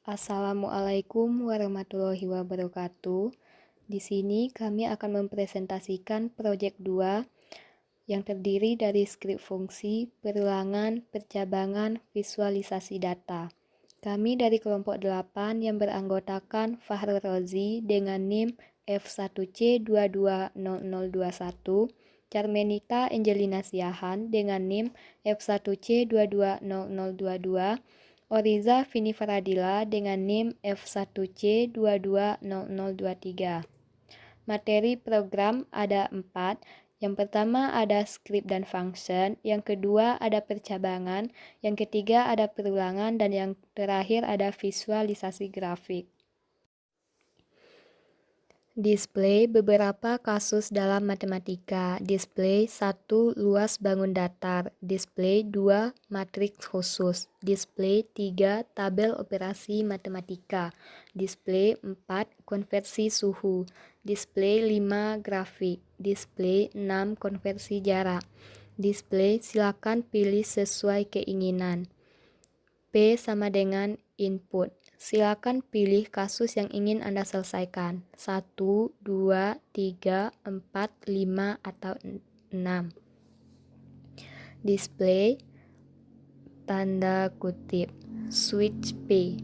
Assalamualaikum warahmatullahi wabarakatuh. Di sini kami akan mempresentasikan proyek 2 yang terdiri dari skrip fungsi, perulangan, percabangan, visualisasi data. Kami dari kelompok 8 yang beranggotakan Fahrul Rozi dengan NIM F1C220021, Carmenita Angelina Siahan dengan NIM F1C220022, Oriza Vini Faradila dengan NIM F1C220023. Materi program ada 4. Yang pertama ada script dan function, yang kedua ada percabangan, yang ketiga ada perulangan, dan yang terakhir ada visualisasi grafik. Display beberapa kasus dalam matematika. Display 1. Luas bangun datar. Display 2. Matriks khusus. Display 3. Tabel operasi matematika. Display 4. Konversi suhu. Display 5. Grafik. Display 6. Konversi jarak. Display silakan pilih sesuai keinginan. P sama dengan input. Silakan pilih kasus yang ingin Anda selesaikan. 1, 2, 3, 4, 5, atau 6. Display tanda kutip switch P.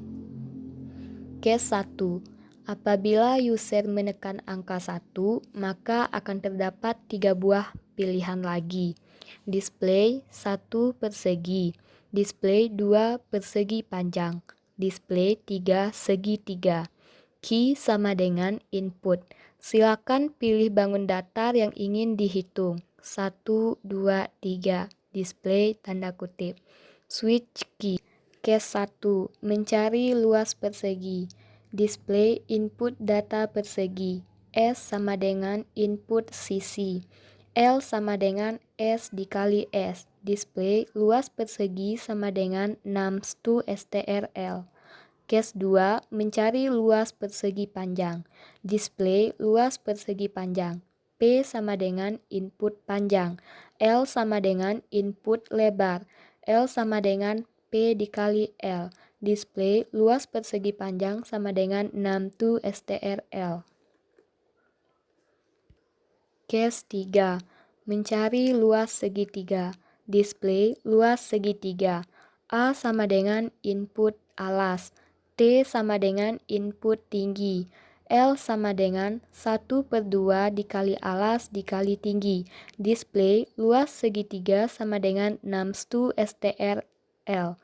Case 1. Apabila user menekan angka 1, maka akan terdapat 3 buah pilihan lagi. Display 1 persegi. Display 2 persegi panjang. Display 3 segitiga. Key sama dengan input. Silakan pilih bangun datar yang ingin dihitung. 1, 2, 3. Display tanda kutip. Switch key. Case 1. Mencari luas persegi. Display input data persegi. S sama dengan input sisi. L sama dengan S dikali S. Display luas persegi sama dengan 6 STRL. Case 2. Mencari luas persegi panjang. Display luas persegi panjang. P sama dengan input panjang. L sama dengan input lebar. L sama dengan P dikali L. Display luas persegi panjang sama dengan 6 STRL. Case 3. Mencari luas segitiga. Display luas segitiga. A sama dengan input alas. T sama dengan input tinggi. L sama dengan 1/2 dikali alas dikali tinggi. Display luas segitiga sama dengan 6 STRL.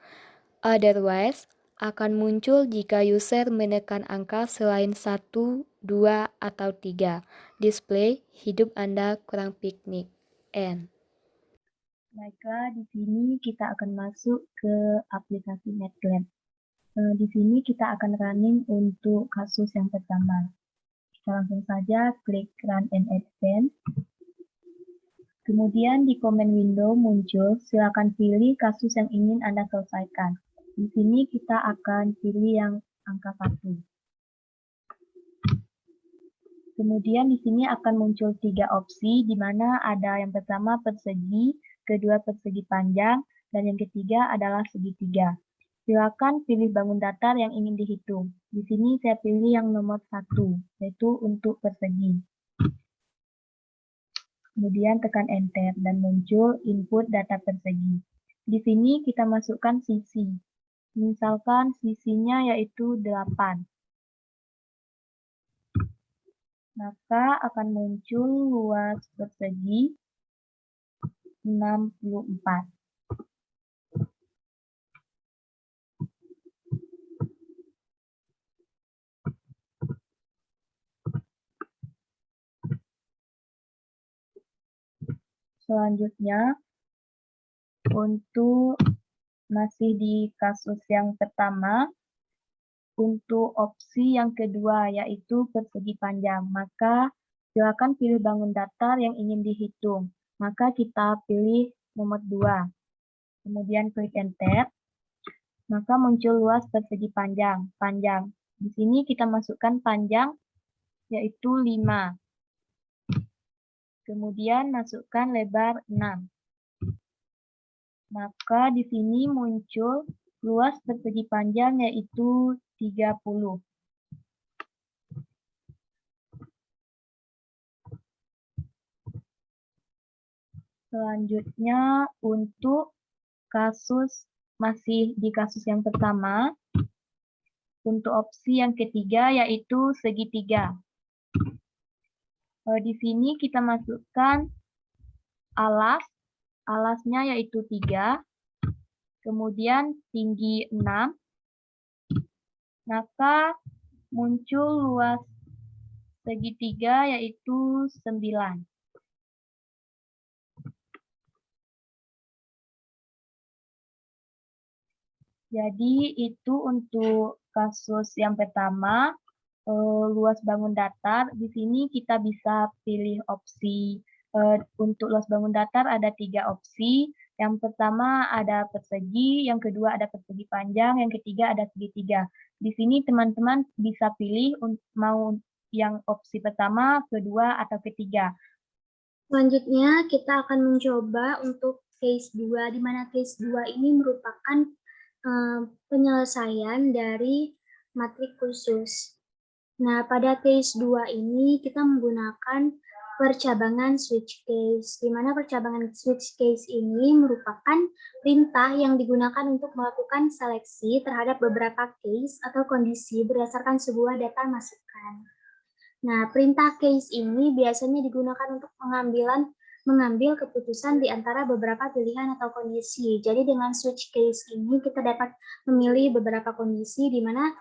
Otherwise, akan muncul jika user menekan angka selain 1, 2, atau 3. Display hidup Anda kurang piknik. N. Baiklah, di sini kita akan masuk ke aplikasi MATLAB. Di sini kita akan running untuk kasus yang pertama. Kita langsung saja klik Run and Advance. Kemudian di comment window muncul, silakan pilih kasus yang ingin Anda selesaikan. Di sini kita akan pilih yang angka 1. Kemudian di sini akan muncul 3 opsi, di mana ada yang pertama persegi, kedua persegi panjang, dan yang ketiga adalah segitiga. Silakan pilih bangun datar yang ingin dihitung. Di sini saya pilih yang nomor 1, yaitu untuk persegi. Kemudian tekan Enter dan muncul input data persegi. Di sini kita masukkan sisi. Misalkan sisinya yaitu 8. Maka akan muncul luas persegi 64. Selanjutnya, untuk masih di kasus yang pertama, untuk opsi yang kedua yaitu persegi panjang, maka silakan pilih bangun datar yang ingin dihitung. Maka kita pilih nomor 2. Kemudian klik Enter. Maka muncul luas persegi panjang. Di sini kita masukkan panjang yaitu 5. Kemudian masukkan lebar 6. Maka di sini muncul luas persegi panjang yaitu 30. Selanjutnya untuk masih di kasus yang pertama, untuk opsi yang ketiga yaitu segitiga. Di sini kita masukkan alasnya yaitu 3, kemudian tinggi 6, maka muncul luas segitiga yaitu 9. Jadi itu untuk kasus yang pertama, luas bangun datar. Di sini kita bisa pilih opsi, untuk luas bangun datar ada 3 opsi. Yang pertama ada persegi, yang kedua ada persegi panjang, yang ketiga ada segitiga. Di sini teman-teman bisa pilih mau yang opsi pertama, kedua, atau ketiga. Selanjutnya kita akan mencoba untuk case 2, di mana case 2 ini merupakan penyelesaian dari matrik khusus. Nah, pada case 2 ini kita menggunakan percabangan switch case, di mana percabangan switch case ini merupakan perintah yang digunakan untuk melakukan seleksi terhadap beberapa case atau kondisi berdasarkan sebuah data masukan. Nah, perintah case ini biasanya digunakan untuk mengambil keputusan di antara beberapa pilihan atau kondisi. Jadi dengan switch case ini kita dapat memilih beberapa kondisi di mana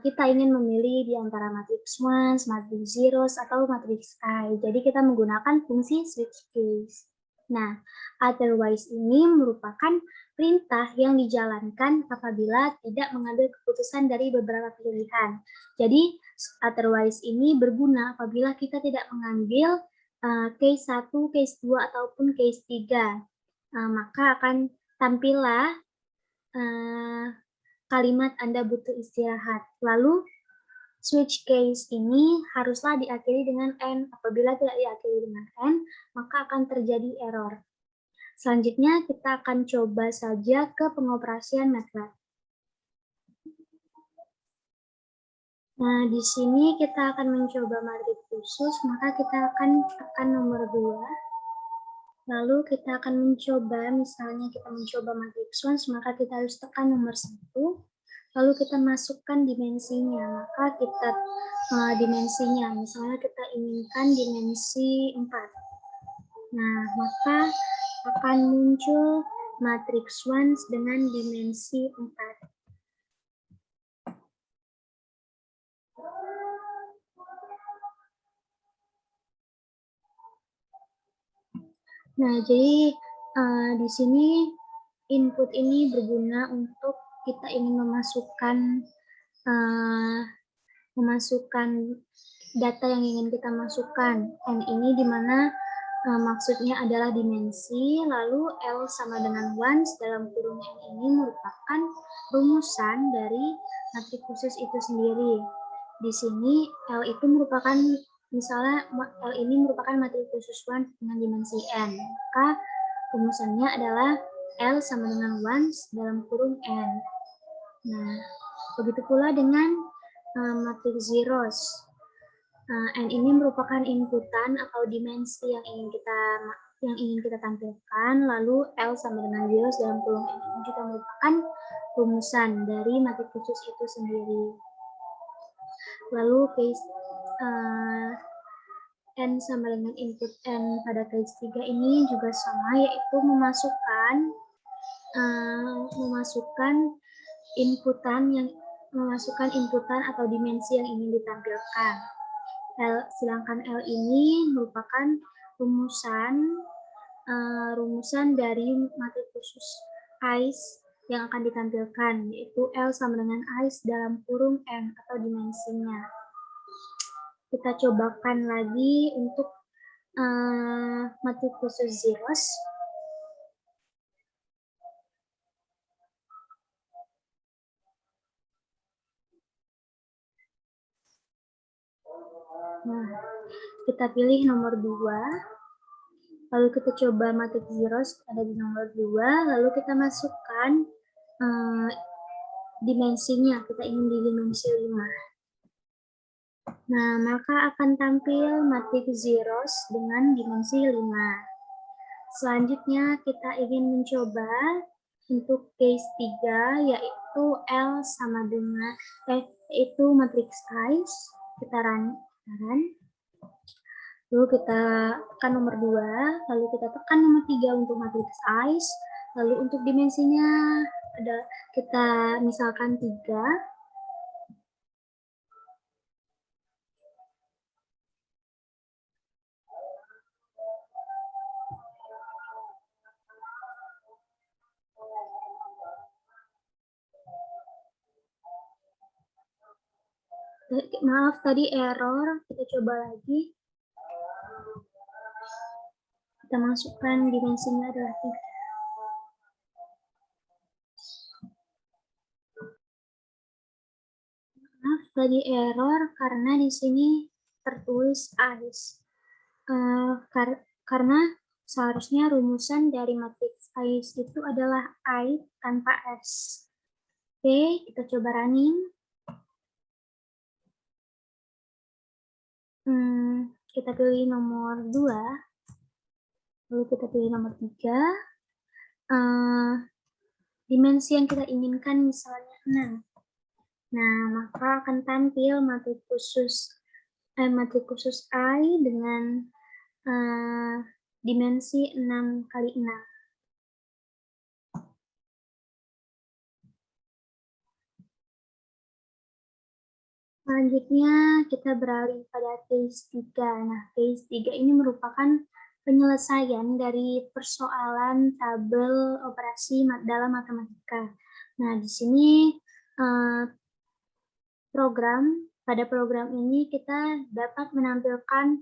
kita ingin memilih di antara matrix ones, matrix zeros, atau matrix I. Jadi kita menggunakan fungsi switch case. Nah, otherwise ini merupakan perintah yang dijalankan apabila tidak mengambil keputusan dari beberapa pilihan. Jadi otherwise ini berguna apabila kita tidak mengambil case 1, case 2, ataupun case 3. Maka akan tampillah kalimat Anda butuh istirahat. Lalu switch case ini haruslah diakhiri dengan N. Apabila tidak diakhiri dengan N, maka akan terjadi error. Selanjutnya kita akan coba saja ke pengoperasian MATLAB. Nah, di sini kita akan mencoba matrik khusus, maka kita akan tekan nomor 2. Lalu kita akan mencoba, misalnya kita mencoba matrix ones, maka kita harus tekan nomor 1. Lalu kita masukkan dimensinya, maka kita dimensinya, misalnya kita inginkan dimensi 4. Nah, maka akan muncul matrix ones dengan dimensi 4. Nah, jadi di sini input ini berguna untuk kita ingin memasukkan data yang ingin kita masukkan. N ini di mana maksudnya adalah dimensi, lalu L sama dengan ones dalam kurung N ini merupakan rumusan dari matrik khusus itu sendiri. Di sini L itu merupakan, misalnya L ini merupakan matrik khusus 1 dengan dimensi N, maka rumusannya adalah L sama dengan 1 dalam kurung N. Nah, begitu pula dengan matrik zeros. N ini merupakan inputan atau dimensi yang ingin kita tampilkan, lalu L sama dengan zeros dalam kurung N ini juga merupakan rumusan dari matrik khusus itu sendiri. Lalu case N sama dengan input N pada case 3 ini juga sama, yaitu memasukkan inputan atau dimensi yang ingin ditampilkan. Sedangkan L ini merupakan rumusan dari matrik khusus ICE yang akan ditampilkan, yaitu L sama dengan ICE dalam kurung N atau dimensinya. Kita cobakan lagi untuk matrik khusus zeros. Nah, kita pilih nomor 2. Lalu kita coba matrik zeros ada di nomor 2, lalu kita masukkan dimensinya, kita ingin di dimensi 5. Nah, maka akan tampil matriks zeros dengan dimensi 5. Selanjutnya kita ingin mencoba untuk case 3, yaitu L sama dengan itu matriks size. Kita run. Lalu kita tekan nomor 2, lalu kita tekan nomor 3 untuk matriks size. Lalu untuk dimensinya ada kita misalkan 3. Maaf, tadi error. Kita coba lagi. Kita masukkan dimensinya adalah 3. Maaf, tadi error karena di sini tertulis ice. Karena seharusnya rumusan dari matriks ice itu adalah I tanpa S. Oke, kita coba running. Kita pilih nomor 2. Lalu kita pilih nomor 3. Dimensi yang kita inginkan misalnya 6. Nah, maka akan tampil matriks khusus I dengan dimensi 6 kali 6. Selanjutnya kita beralih pada case 3. Nah, case 3 ini merupakan penyelesaian dari persoalan tabel operasi dalam matematika. Nah, di sini pada program ini kita dapat menampilkan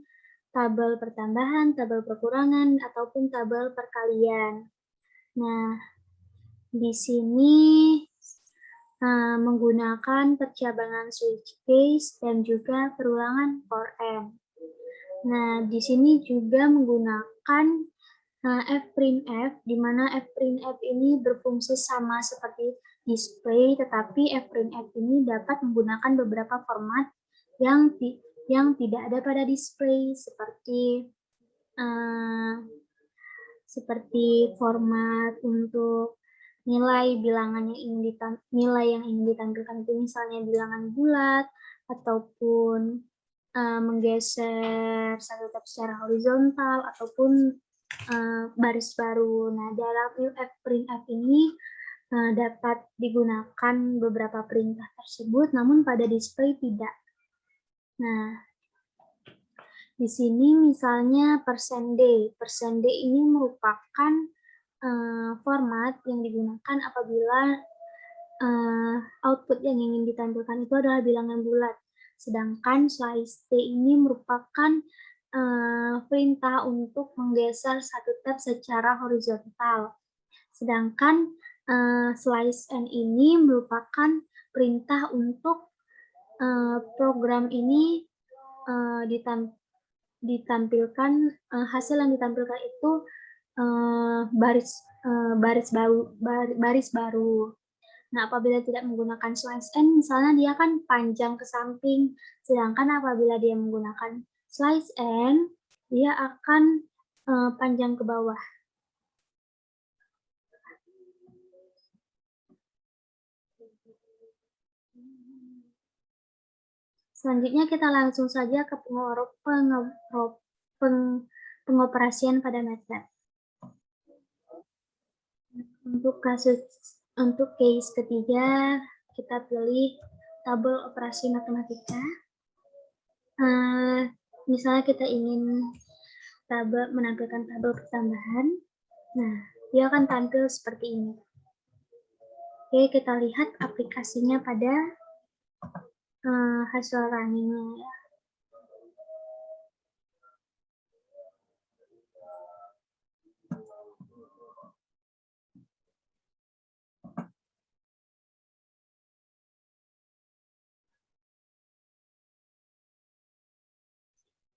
tabel pertambahan, tabel perkurangan, ataupun tabel perkalian. Nah, di sini menggunakan percabangan switch case dan juga perulangan for n. Nah, di sini juga menggunakan fprintf, di mana fprintf ini berfungsi sama seperti display, tetapi fprintf ini dapat menggunakan beberapa format yang tidak ada pada display, seperti format untuk nilai yang ingin ditampilkan itu misalnya bilangan bulat ataupun menggeser satu tab secara horizontal ataupun baris baru. Nah, dalam fprintf ini dapat digunakan beberapa perintah tersebut, namun pada display tidak. Nah, di sini misalnya %d. %d ini merupakan format yang digunakan apabila output yang ingin ditampilkan itu adalah bilangan bulat. Sedangkan slice t ini merupakan perintah untuk menggeser satu tab secara horizontal. Sedangkan slice n ini merupakan perintah untuk program ini ditampilkan hasil yang ditampilkan itu baris baru. Nah, apabila tidak menggunakan slice n, misalnya dia kan panjang ke samping, sedangkan apabila dia menggunakan slice n, dia akan panjang ke bawah. Selanjutnya kita langsung saja ke pengoperasian pada MATLAB. Untuk case ketiga, kita pilih tabel operasi matematika. Misalnya kita ingin menampilkan tabel pertambahan. Nah, dia akan tampil seperti ini. Oke, kita lihat aplikasinya pada hasil runningnya ya.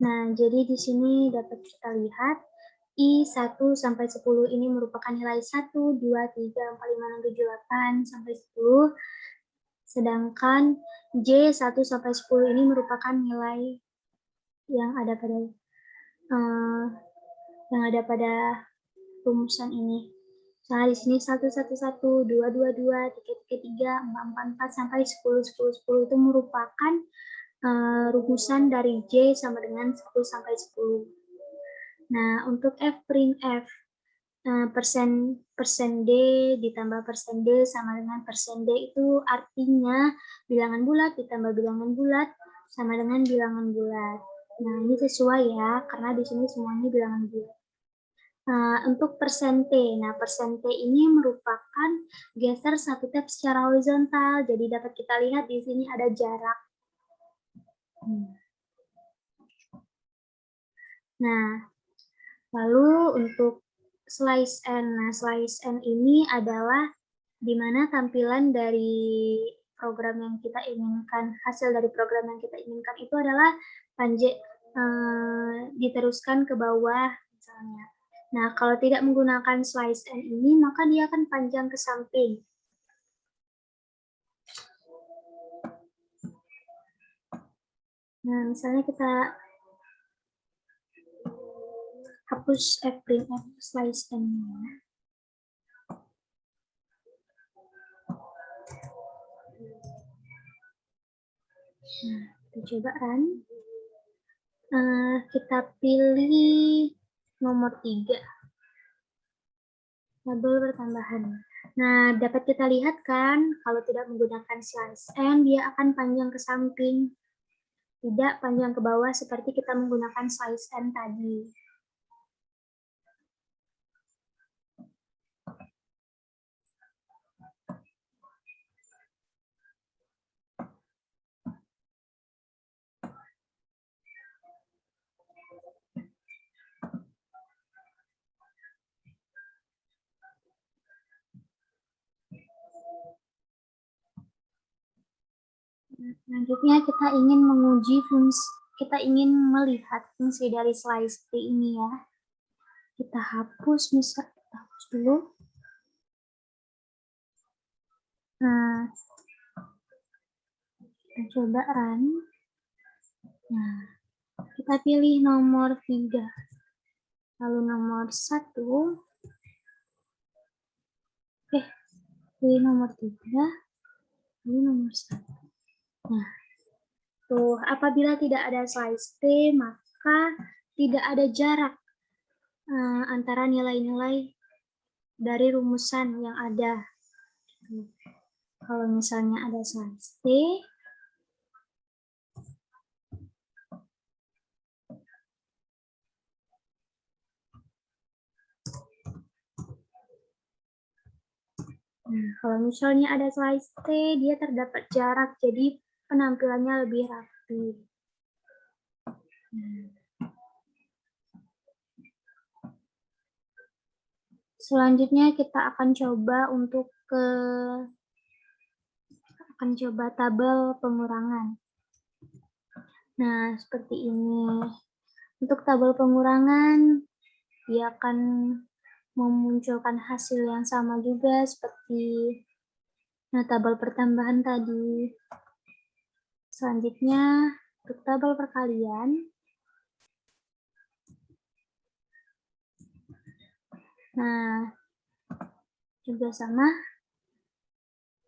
Nah, jadi di sini dapat kita lihat I 1 sampai 10 ini merupakan nilai 1, 2, 3, 4, 5, 6, 7, 8 sampai 10. Sedangkan J 1 sampai 10 ini merupakan nilai yang ada rumusan ini. Nah, di sini 1, 1, 1, 2, 2, 2, 3, 3, 3, 4, 4, 4, sampai 10, 10, 10 itu merupakan rumusan dari J sama dengan 1 sampai 10. Nah, untuk F', persen D ditambah persen D sama dengan persen D itu artinya bilangan bulat ditambah bilangan bulat sama dengan bilangan bulat. Nah, ini sesuai ya, karena di sini semuanya bilangan bulat. Untuk persen T, nah persen T ini merupakan geser satu tab secara horizontal, jadi dapat kita lihat di sini ada jarak. Nah, lalu untuk slice N, nah slice N ini adalah di mana tampilan dari program yang kita inginkan, hasil dari program yang kita inginkan itu adalah diteruskan ke bawah misalnya. Nah, kalau tidak menggunakan slice N ini, maka dia akan panjang ke samping. Nah, misalnya kita hapus F', slice N-nya. Nah, kita coba run. Kita pilih nomor 3. Tabel pertambahan. Nah, dapat kita lihat kan, kalau tidak menggunakan slice N, dia akan panjang ke samping. Tidak panjang ke bawah seperti kita menggunakan slice N tadi. Selanjutnya kita ingin menguji kita ingin melihat fungsi dari slice T ini ya. Kita hapus dulu. Nah, kita coba run. Nah, kita pilih nomor 3. Lalu nomor 1. Pilih nomor 3. Lalu nomor 1. Nah, tuh, apabila tidak ada slice T, maka tidak ada jarak antara nilai-nilai dari rumusan yang ada. Kalau misalnya ada slice T, nah, kalau misalnya ada slice T, dia terdapat jarak, jadi penampilannya lebih rapi. Selanjutnya kita akan coba tabel pengurangan. Nah, seperti ini. Untuk tabel pengurangan, dia akan memunculkan hasil yang sama juga seperti tabel pertambahan tadi. Selanjutnya, untuk tabel perkalian, nah juga sama,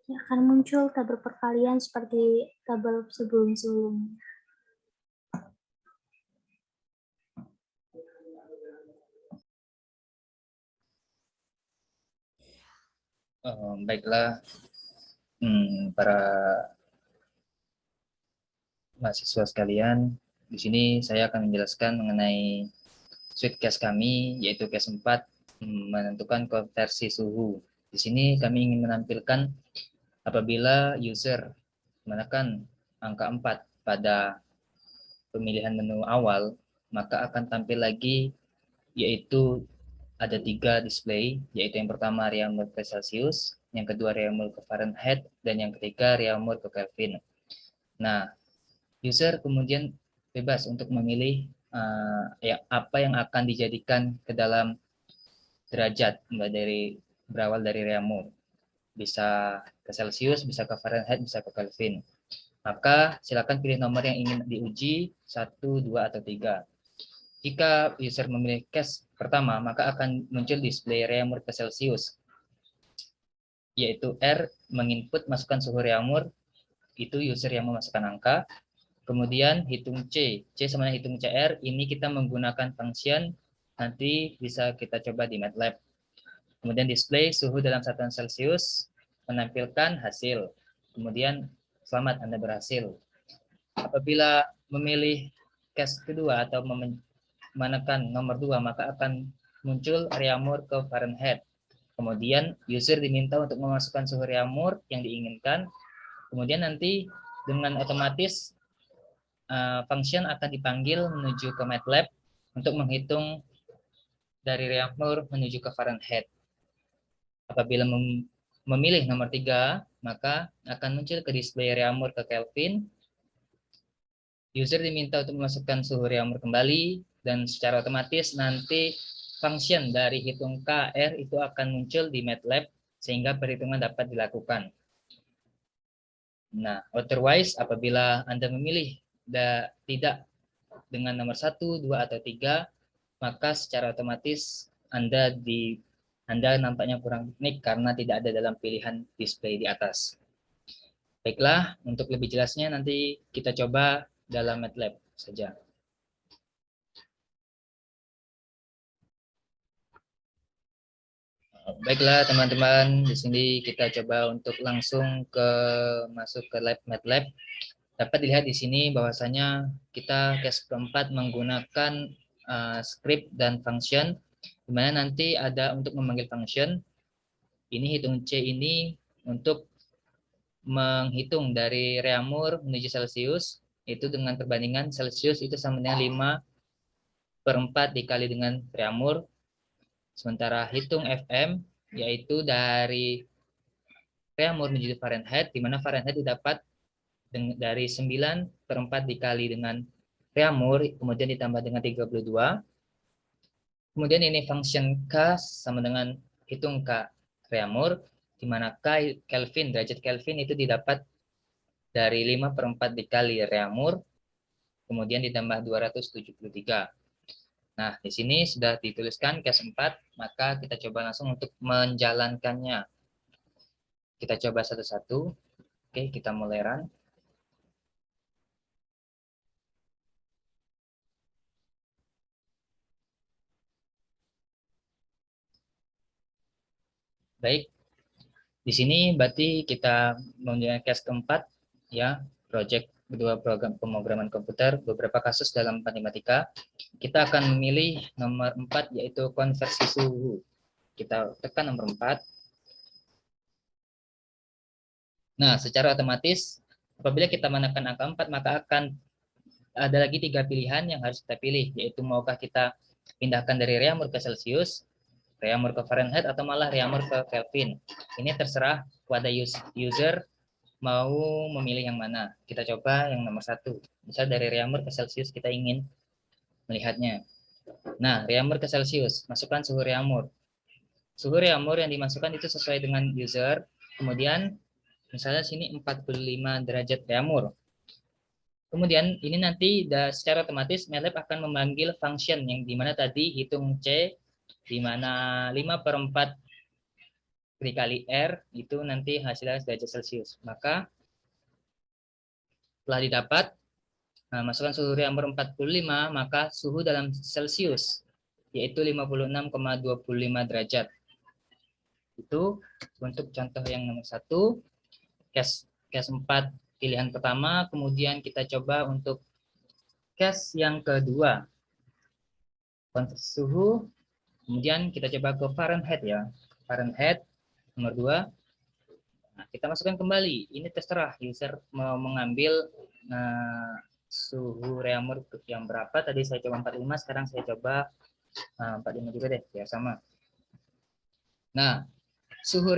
akan muncul tabel perkalian seperti tabel sebelum-sebelumnya. Baiklah, para mahasiswa sekalian, di sini saya akan menjelaskan mengenai suite case kami, yaitu case 4, menentukan konversi suhu. Di sini kami ingin menampilkan apabila user menekan angka 4 pada pemilihan menu awal, maka akan tampil lagi, yaitu ada 3 display, yaitu yang pertama real mode ke Celsius, yang kedua real mode ke Fahrenheit, dan yang ketiga real mode ke Kelvin. Nah, user kemudian bebas untuk memilih apa yang akan dijadikan ke dalam derajat berawal dari real mode. bisa ke Celsius, bisa ke Fahrenheit, bisa ke Kelvin. Maka silakan pilih nomor yang ingin diuji, 1, 2, atau 3. Jika user memilih case pertama, maka akan muncul display reaumur ke Celsius, yaitu R menginput masukkan suhu reaumur, itu user yang memasukkan angka. Kemudian hitung C sama dengan hitung CR, ini kita menggunakan function, nanti bisa kita coba di MATLAB. Kemudian display suhu dalam satuan Celsius, menampilkan hasil. Kemudian selamat, Anda berhasil. Apabila memilih case kedua atau menekan nomor 2, maka akan muncul reaumur ke Fahrenheit. Kemudian user diminta untuk memasukkan suhu reaumur yang diinginkan. Kemudian nanti dengan otomatis function akan dipanggil menuju ke MATLAB untuk menghitung dari reaumur menuju ke Fahrenheit. Apabila memilih nomor 3, maka akan muncul ke display reaumur ke Kelvin. User diminta untuk memasukkan suhu reaumur kembali, dan secara otomatis nanti function dari hitung KR itu akan muncul di MATLAB sehingga perhitungan dapat dilakukan. Nah, otherwise apabila Anda memilih tidak dengan nomor 1, 2, atau 3, maka secara otomatis Anda nampaknya kurang unik karena tidak ada dalam pilihan display di atas. Baiklah, untuk lebih jelasnya nanti kita coba dalam MATLAB saja. Baiklah teman-teman, di sini kita coba untuk langsung masuk ke MATLAB. Dapat dilihat di sini bahwasanya kita case keempat menggunakan script dan function, di mana nanti ada untuk memanggil function. Ini hitung C ini untuk menghitung dari reaumur menuju Celsius, itu dengan perbandingan Celsius itu sama dengan 5/4 dikali dengan reaumur. Sementara hitung FM yaitu dari reaumur menuju Fahrenheit, di mana Fahrenheit didapat dari 9/4 dikali dengan reaumur, kemudian ditambah dengan 32. Kemudian ini function K sama dengan hitung K reaumur, di mana K Kelvin, derajat Kelvin itu didapat dari 5/4 dikali reaumur, kemudian ditambah 273. Nah, di sini sudah dituliskan case 4, maka kita coba langsung untuk menjalankannya. Kita coba satu-satu. Oke, kita mulai run. Baik, di sini berarti kita menjalankan case keempat, ya, project kedua program pemrograman komputer, beberapa kasus dalam matematika. Kita akan memilih nomor 4, yaitu konversi suhu. Kita tekan nomor 4. Nah, secara otomatis apabila kita menekan angka 4, maka akan ada lagi 3 pilihan yang harus kita pilih, yaitu maukah kita pindahkan dari reaumur ke Celsius, reaumur ke Fahrenheit, atau malah reaumur ke Kelvin. Ini terserah pada user mau memilih yang mana. Kita coba yang nomor 1. Misal dari reaumur ke Celsius kita ingin melihatnya. Nah, reaumur ke Celsius, masukkan suhu reaumur. Suhu reaumur yang dimasukkan itu sesuai dengan user. Kemudian misalnya sini 45 derajat reaumur. Kemudian ini nanti secara otomatis MATLAB akan memanggil function yang dimana tadi hitung C, di mana 5/4 dikali R itu nanti hasilnya derajat Celsius. Maka setelah didapat, masukkan suhu reaumur 45, maka suhu dalam Celsius yaitu 56,25 derajat. Itu untuk contoh yang nomor 1, case 4 pilihan pertama. Kemudian kita coba untuk case yang kedua, konversi suhu. Kemudian kita coba ke Fahrenheit, ya, Fahrenheit nomor 2. Nah, kita masukkan kembali. Ini terserah user mau mengambil suhu reaumur yang berapa. Tadi saya coba 45, sekarang saya coba 45 juga deh, ya sama. Nah, suhu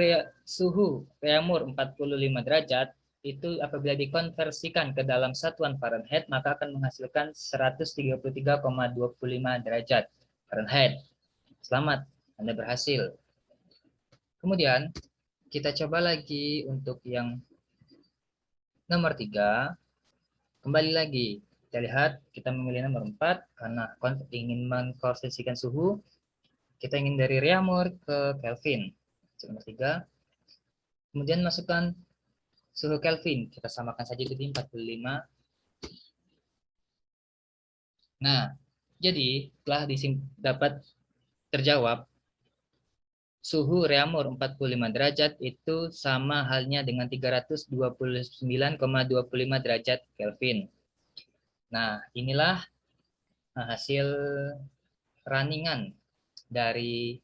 reaumur 45 derajat itu apabila dikonversikan ke dalam satuan Fahrenheit, maka akan menghasilkan 133,25 derajat Fahrenheit. Selamat, Anda berhasil. Kemudian Kita coba lagi untuk yang nomor 3. Kembali lagi. Kita lihat, kita memilih nomor 4 karena ingin mengkonversikan suhu. Kita ingin dari Reaumur ke Kelvin. Nomor 3. Kemudian masukkan suhu Kelvin. Kita samakan saja jadi 45. Nah, jadi telah dapat terjawab suhu Reaumur 45 derajat itu sama halnya dengan 329,25 derajat Kelvin. Nah, inilah hasil runningan dari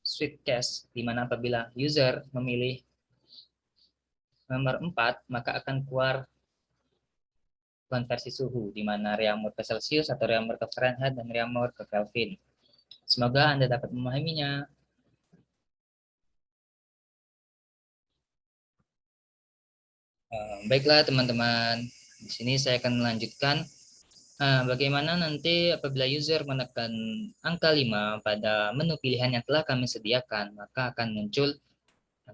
Sweetcast, di mana apabila user memilih nomor 4, maka akan keluar konversi suhu, di mana Reaumur ke Celsius atau Reaumur ke Fahrenheit dan Reaumur ke Kelvin. Semoga Anda dapat memahaminya. Baiklah teman-teman, di sini saya akan melanjutkan bagaimana nanti apabila user menekan angka 5 pada menu pilihan yang telah kami sediakan, maka akan muncul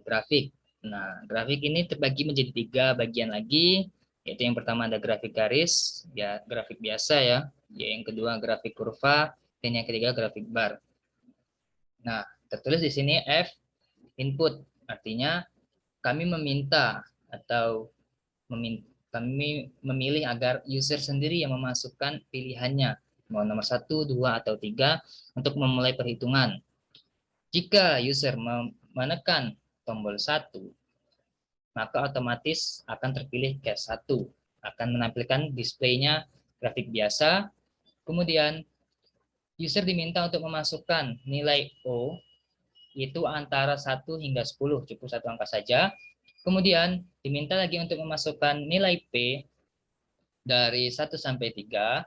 grafik. Nah, grafik ini terbagi menjadi 3 bagian lagi, yaitu yang pertama ada grafik garis, ya grafik biasa ya, yang kedua grafik kurva, dan yang ketiga grafik bar. Nah, tertulis di sini F input, artinya kami meminta atau kami memilih agar user sendiri yang memasukkan pilihannya, mau nomor 1, 2, atau 3 untuk memulai perhitungan. Jika user menekan tombol 1, maka otomatis akan terpilih case 1, akan menampilkan displaynya grafik biasa. Kemudian user diminta untuk memasukkan nilai O, yaitu antara 1 hingga 10, cukup satu angka saja. Kemudian diminta lagi untuk memasukkan nilai P dari 1 sampai 3.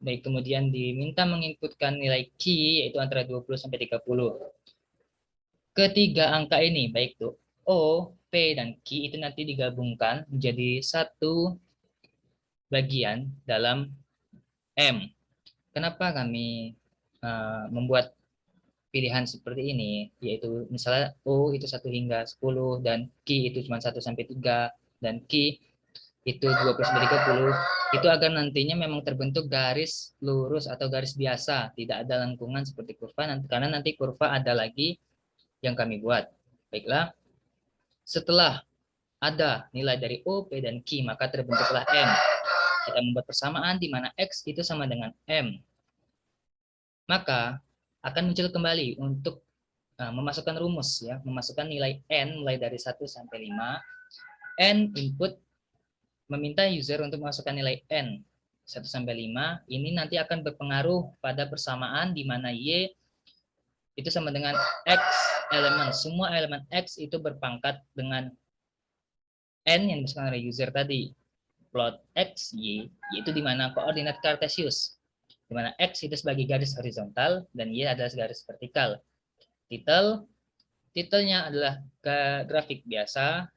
Baik, kemudian diminta menginputkan nilai Q, yaitu antara 20 sampai 30. Ketiga angka ini, baik itu O, P, dan Q, itu nanti digabungkan menjadi satu bagian dalam M. Kenapa kami membuat pilihan seperti ini, yaitu misalnya O itu 1 hingga 10, dan Q itu cuma 1 sampai 3, dan Q itu 20 sampai 30, itu agar nantinya memang terbentuk garis lurus atau garis biasa, tidak ada lengkungan seperti kurva, karena nanti kurva ada lagi yang kami buat. Baiklah, setelah ada nilai dari O, P, dan Q, maka terbentuklah M. Kita membuat persamaan di mana X itu sama dengan M. Maka akan muncul kembali untuk memasukkan rumus, ya, memasukkan nilai N mulai dari 1 sampai 5. N input meminta user untuk memasukkan nilai N 1 sampai 5. Ini nanti akan berpengaruh pada persamaan di mana Y itu sama dengan X elemen. Semua elemen X itu berpangkat dengan N yang dimasukkan oleh user tadi. Plot X, Y, yaitu di mana koordinat Cartesius, di mana X itu sebagai garis horizontal dan Y adalah garis vertikal. Titelnya adalah grafik biasa.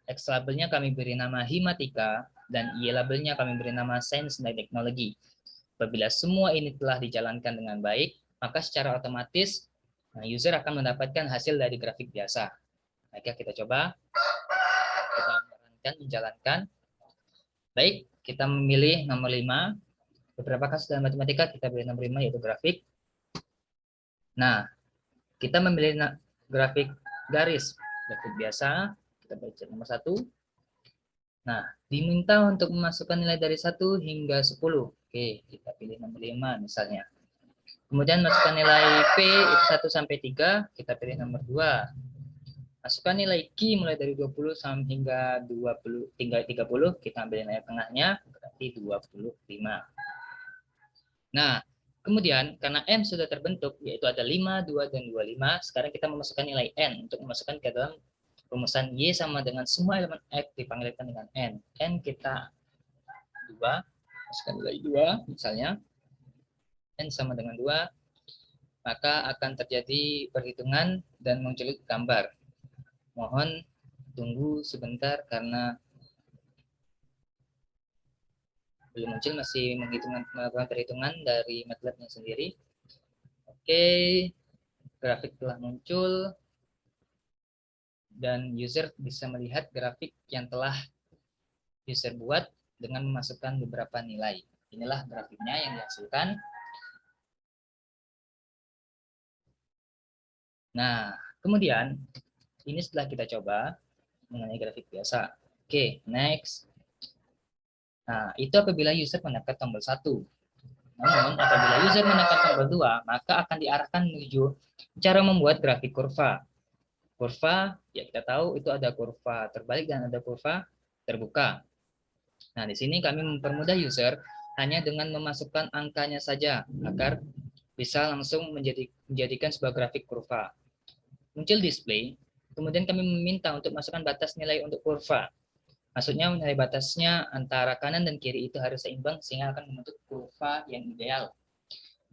X labelnya kami beri nama Himatika, dan Y labelnya kami beri nama Sains dan Teknologi. Apabila semua ini telah dijalankan dengan baik, maka secara otomatis user akan mendapatkan hasil dari grafik biasa. Maka kita coba menjalankan. Baik, kita memilih nomor 5. Beberapa kasus dalam matematika kita pilih nomor 5, yaitu grafik. Nah, kita memilih grafik garis, grafik biasa. Kita baca nomor 1. Nah, diminta untuk memasukkan nilai dari 1 hingga 10. Oke, kita pilih nomor 5 misalnya. Kemudian masukkan nilai P itu 1 sampai 3, kita pilih nomor 2. Masukkan nilai Q mulai dari 20 sampai hingga 20 hingga 30, kita ambil nilai tengahnya, berarti 25. Nah, kemudian karena M sudah terbentuk, yaitu ada 5, 2, dan 25, sekarang kita memasukkan nilai N untuk memasukkan ke dalam rumusan Y sama dengan semua elemen X dipanggilkan dengan N. N kita 2, masukkan nilai 2 misalnya. N sama dengan 2, maka akan terjadi perhitungan dan muncul gambar. Mohon tunggu sebentar karena belum muncul, masih melakukan perhitungan dari MATLAB-nya sendiri. Oke, grafik telah muncul. dan user bisa melihat grafik yang telah user buat dengan memasukkan beberapa nilai. Inilah grafiknya yang dihasilkan. Nah, kemudian ini setelah kita coba mengenai grafik biasa. Oke, next. Nah, itu apabila user menekan tombol 1. Namun, apabila user menekan tombol 2, maka akan diarahkan menuju cara membuat grafik kurva. Kurva, ya kita tahu itu ada kurva terbalik dan ada kurva terbuka. Nah, di sini kami mempermudah user hanya dengan memasukkan angkanya saja agar bisa langsung menjadikan sebuah grafik kurva. Muncul display, kemudian kami meminta untuk masukkan batas nilai untuk kurva. Maksudnya nilai batasnya antara kanan dan kiri itu harus seimbang sehingga akan membentuk kurva yang ideal.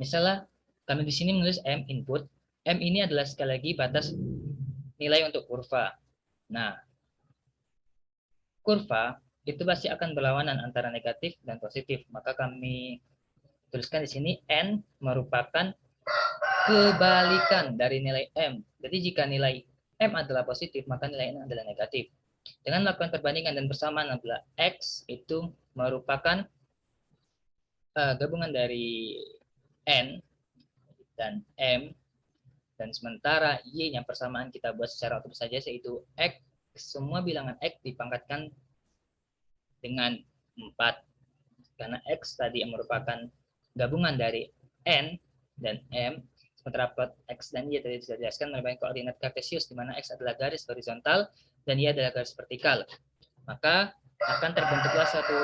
Misalnya kami di sini menulis M input. M ini adalah sekali lagi batas nilai untuk kurva. Nah, kurva itu pasti akan berlawanan antara negatif dan positif. Maka kami tuliskan di sini N merupakan kebalikan dari nilai M. Jadi jika nilai M adalah positif, maka nilai N adalah negatif. Dengan melakukan perbandingan dan persamaan apabila X itu merupakan gabungan dari N dan M, dan sementara Y yang persamaan kita buat secara otomatis saja, yaitu X, semua bilangan X dipangkatkan dengan 4. Karena X tadi merupakan gabungan dari N dan M, sementara plot X dan Y tadi sudah dijelaskan merupakan koordinat kartesius, di mana X adalah garis horizontal dan Y adalah garis vertikal. Maka akan terbentuklah suatu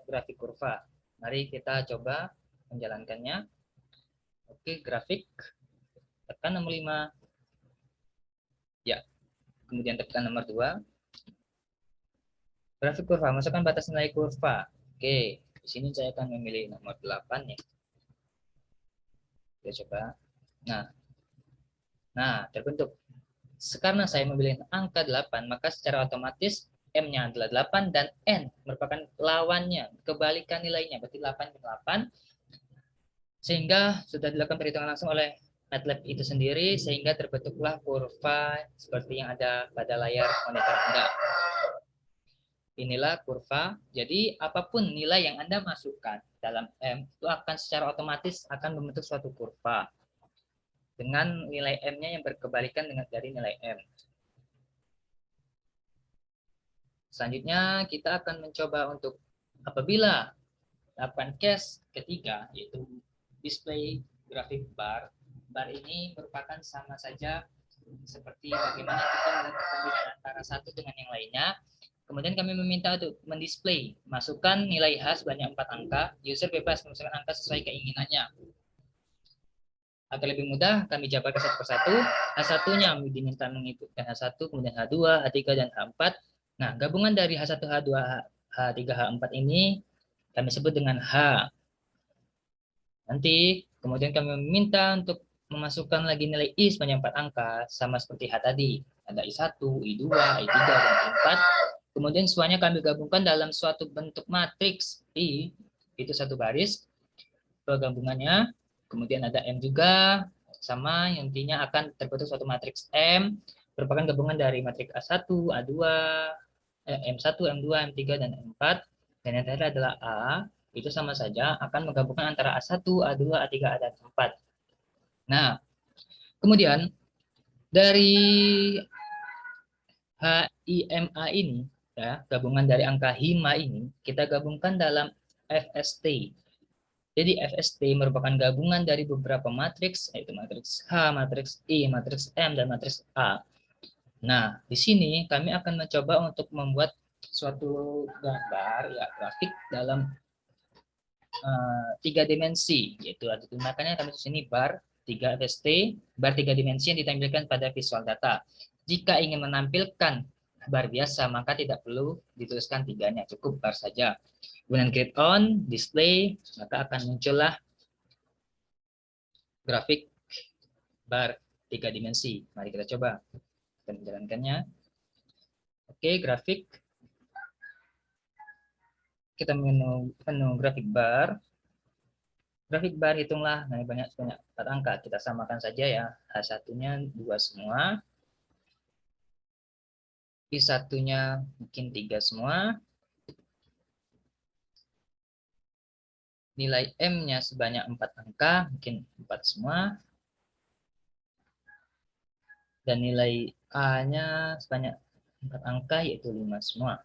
grafik kurva. Mari kita coba menjalankannya. Oke, grafik. Tekan nomor 5. Ya, kemudian tekan nomor 2. Grafik kurva, masukkan batas nilai kurva. Oke, di sini saya akan memilih nomor 8 ya. Kita coba. Nah, terbentuk. Karena saya memilih angka 8, maka secara otomatis M-nya adalah 8 dan N merupakan lawannya, kebalikan nilainya, berarti 8 ke 8. Sehingga sudah dilakukan perhitungan langsung oleh MATLAB itu sendiri, sehingga terbentuklah kurva seperti yang ada pada layar monitor Anda. Inilah kurva. Jadi apapun nilai yang Anda masukkan dalam M, itu akan secara otomatis akan membentuk suatu kurva dengan nilai M-nya yang berkebalikan dengan dari nilai M. Selanjutnya kita akan mencoba untuk apabila lakukan case ketiga, yaitu display grafik bar. Bar ini merupakan sama saja seperti bagaimana kita melakukan perbedaan antara satu dengan yang lainnya. Kemudian kami meminta untuk mendisplay, masukkan nilai H sebanyak 4 angka, user bebas memasukkan angka sesuai keinginannya. Agar lebih mudah, kami jabarkan satu persatu. H1-nya diminta mengikutkan H1, kemudian H2, H3, dan H4. Nah, gabungan dari H1, H2, H3, H4 ini kami sebut dengan H. Nanti, kemudian kami meminta untuk memasukkan lagi nilai I sebanyak 4 angka, sama seperti H tadi. Ada I1, I2, I3, dan I4. Kemudian semuanya kami gabungkan dalam suatu bentuk matriks I, itu satu baris. Gabungannya. Kemudian ada M juga, sama yang intinya akan terbentuk suatu matriks M, merupakan gabungan dari matriks A1, A2, M1, M2, M3, dan M4. Dan yang terakhir adalah A, itu sama saja akan menggabungkan antara A1, A2, A3, A dan A4. Nah, kemudian dari HIMA ini, ya, gabungan dari angka HIMA ini, kita gabungkan dalam FST. Jadi FST merupakan gabungan dari beberapa matriks, yaitu matriks H, matriks I, matriks M, dan matriks A. Nah, di sini kami akan mencoba untuk membuat suatu gambar, ya, grafik dalam 3 dimensi, yaitu ada makanya kami di sini bar 3 FST, bar 3 dimensi yang ditampilkan pada visual data. Jika ingin menampilkan bar biasa, maka tidak perlu dituliskan 3-nya, cukup bar saja. Kemudian klik on, display, maka akan muncullah grafik bar 3 dimensi. Mari kita coba dan menjalankannya. Oke, grafik. Kita menu grafik bar. Grafik bar hitunglah, nah banyak 4 angka. Kita samakan saja ya, H1-nya 2 semua. I1-nya mungkin 3 semua. Nilai M-nya sebanyak 4 angka, mungkin 4 semua. Dan nilai A-nya sebanyak 4 angka, yaitu 5 semua.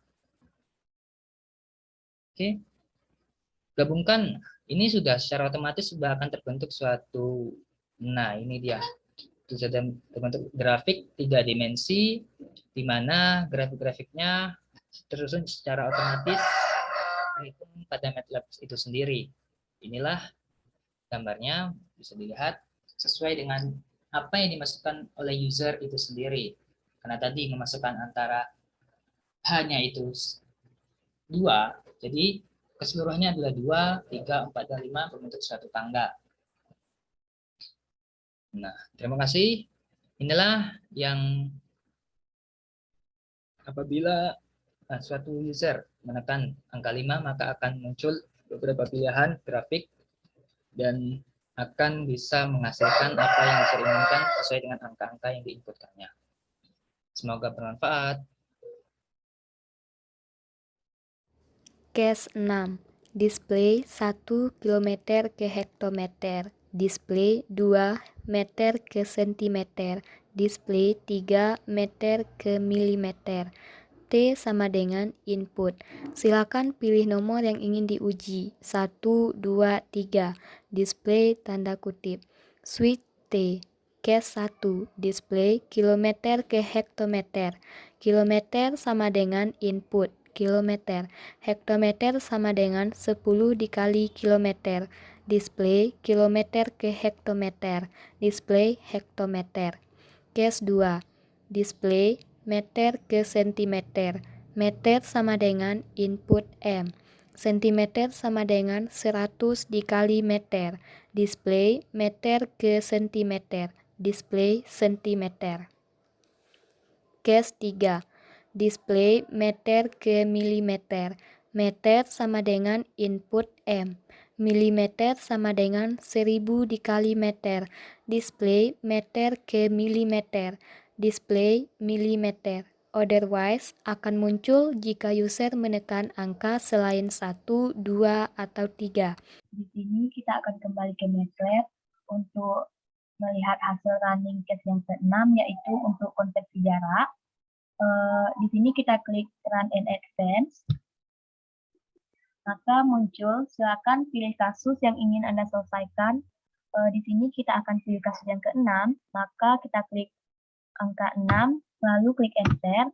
Oke. Gabungkan. Ini sudah secara otomatis sudah akan terbentuk suatu, nah ini dia. Itu sudah terbentuk grafik 3 dimensi, di mana grafik-grafiknya tersusun secara otomatis terhitung pada MATLAB itu sendiri. Inilah gambarnya, bisa dilihat sesuai dengan apa yang dimasukkan oleh user itu sendiri. Karena tadi memasukkan antara hanya itu 2, jadi keseluruhannya adalah 2, 3, 4, dan 5 membentuk suatu tangga. Nah, terima kasih. Inilah yang apabila suatu user menekan angka 5, maka akan muncul beberapa pilihan grafik dan akan bisa menghasilkan apa yang user inginkan sesuai dengan angka-angka yang diinputkannya. Semoga bermanfaat. Case 6. Display 1 km ke hektometer. Display 2 meter ke sentimeter. Display 3 meter ke milimeter. T sama dengan input. Silakan pilih nomor yang ingin diuji. 1, 2, 3. Display tanda kutip. Switch T. Case 1. Display kilometer ke hektometer. Kilometer sama dengan input. Kilometer. Hektometer sama dengan 10 dikali kilometer. Display kilometer ke hektometer. Display hektometer. Case 2. Display meter ke sentimeter. Meter sama dengan input M. Sentimeter sama dengan 100 dikali meter. Display meter ke sentimeter. Display sentimeter. Case 3. Display meter ke milimeter. Meter sama dengan input M. Milimeter sama dengan 1000 dikali meter. Display meter ke milimeter. Display milimeter. Otherwise akan muncul jika user menekan angka selain 1, 2, atau 3. Di sini kita akan kembali ke MATLAB untuk melihat hasil running case yang ke-6, yaitu untuk konversi jarak. Di sini kita klik Run and Advance, maka muncul silakan pilih kasus yang ingin Anda selesaikan. Di sini kita akan pilih kasus yang ke-6, maka kita klik angka 6, lalu klik Enter,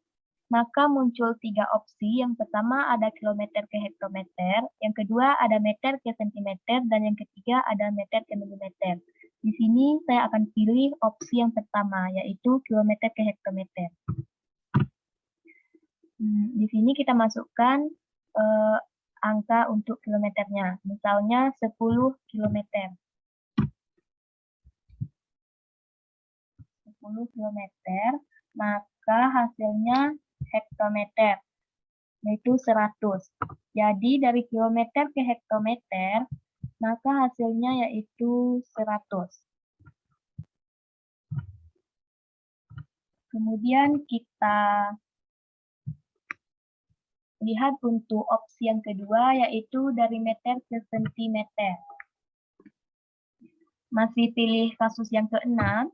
maka muncul 3 opsi. Yang pertama ada kilometer ke hektometer, yang kedua ada meter ke sentimeter, dan yang ketiga ada meter ke milimeter. Di sini saya akan pilih opsi yang pertama, yaitu kilometer ke hektometer. Di sini kita masukkan angka untuk kilometernya, misalnya 10 kilometer. 10 kilometer, maka hasilnya hektometer, yaitu 100. Jadi dari kilometer ke hektometer, maka hasilnya yaitu 100. Kemudian kita lihat untuk opsi yang kedua, yaitu dari meter ke sentimeter. Masih pilih kasus yang ke-6,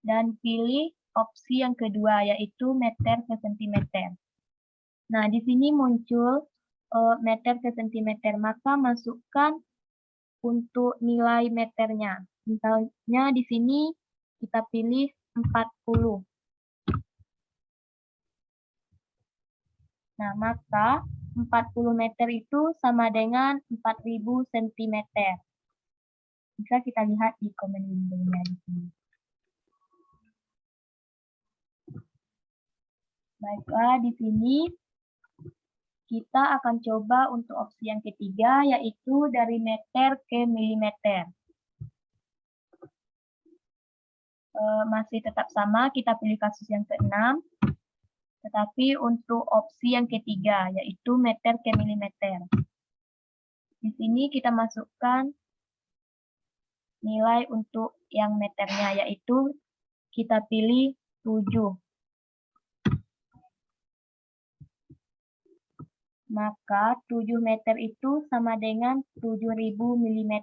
dan pilih opsi yang kedua, yaitu meter ke sentimeter. Nah, di sini muncul meter ke sentimeter, maka masukkan untuk nilai meternya. Misalnya di sini kita pilih 40. Nah, maka 40 meter itu sama dengan 4000 cm. Bisa kita lihat di komen window-nya di sini. Baiklah, di sini kita akan coba untuk opsi yang ketiga, yaitu dari meter ke milimeter. Masih tetap sama, kita pilih kasus yang ke-6. Tetapi untuk opsi yang ketiga, yaitu meter ke milimeter. Di sini kita masukkan nilai untuk yang meternya, yaitu kita pilih 7. Maka 7 meter itu sama dengan 7.000 mm.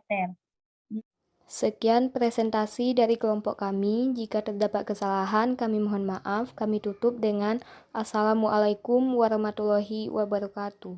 Sekian presentasi dari kelompok kami. Jika terdapat kesalahan, kami mohon maaf. Kami tutup dengan Assalamualaikum warahmatullahi wabarakatuh.